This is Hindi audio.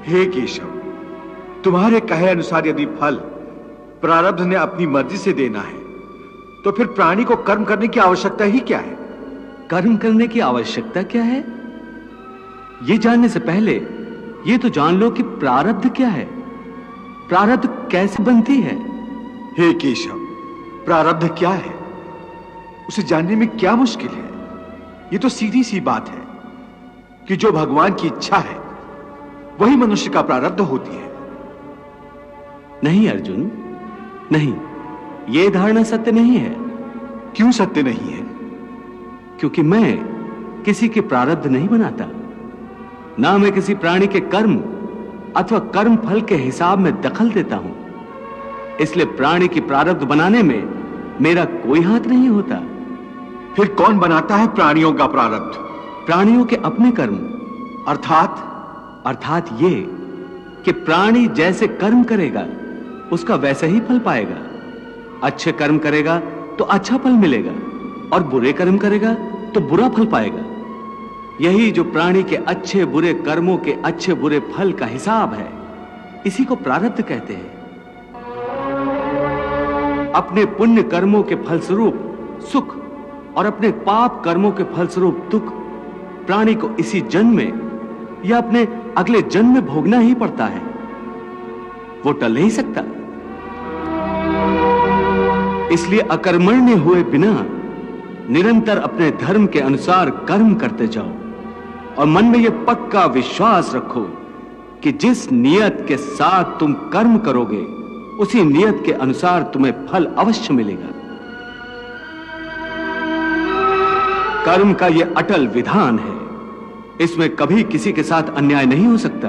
हे केशव, तुम्हारे कहे अनुसार यदि फल प्रारब्ध ने अपनी मर्जी से देना है तो फिर प्राणी को कर्म करने की आवश्यकता ही क्या है? कर्म करने की आवश्यकता क्या है, यह जानने से पहले यह तो जान लो कि प्रारब्ध क्या है, प्रारब्ध कैसे बनती है। हे केशव, प्रारब्ध क्या है उसे जानने में क्या मुश्किल है? यह तो सीधी सी बात है कि जो भगवान की इच्छा है वही मनुष्य का प्रारब्ध होती है। नहीं अर्जुन, नहीं, यह धारणा सत्य नहीं है। क्यों सत्य नहीं है? क्योंकि मैं किसी के प्रारब्ध नहीं बनाता, ना मैं किसी प्राणी के कर्म अथवा कर्म फल के हिसाब में दखल देता हूं। इसलिए प्राणी की प्रारब्ध बनाने में मेरा कोई हाथ नहीं होता। फिर कौन बनाता है प्राणियों का प्रारब्ध? प्राणियों के अपने कर्म। अर्थात ये कि प्राणी जैसे कर्म करेगा उसका वैसा ही फल पाएगा। अच्छे कर्म करेगा तो अच्छा फल मिलेगा और बुरे कर्म करेगा तो बुरा फल पाएगा। यही जो प्राणी के अच्छे बुरे कर्मों के अच्छे बुरे फल का हिसाब है, इसी को प्रारब्ध कहते हैं। अपने पुण्य कर्मों के फलस्वरूप सुख और अपने पाप कर्मों के फलस्वरूप दुख प्राणी को इसी जन्म में या अपने अगले जन्म में भोगना ही पड़ता है, वो टल नहीं सकता। इसलिए अकर्मण्य हुए बिना निरंतर अपने धर्म के अनुसार कर्म करते जाओ और मन में यह पक्का विश्वास रखो कि जिस नियत के साथ तुम कर्म करोगे उसी नियत के अनुसार तुम्हें फल अवश्य मिलेगा। कर्म का यह अटल विधान है, इसमें कभी किसी के साथ अन्याय नहीं हो सकता।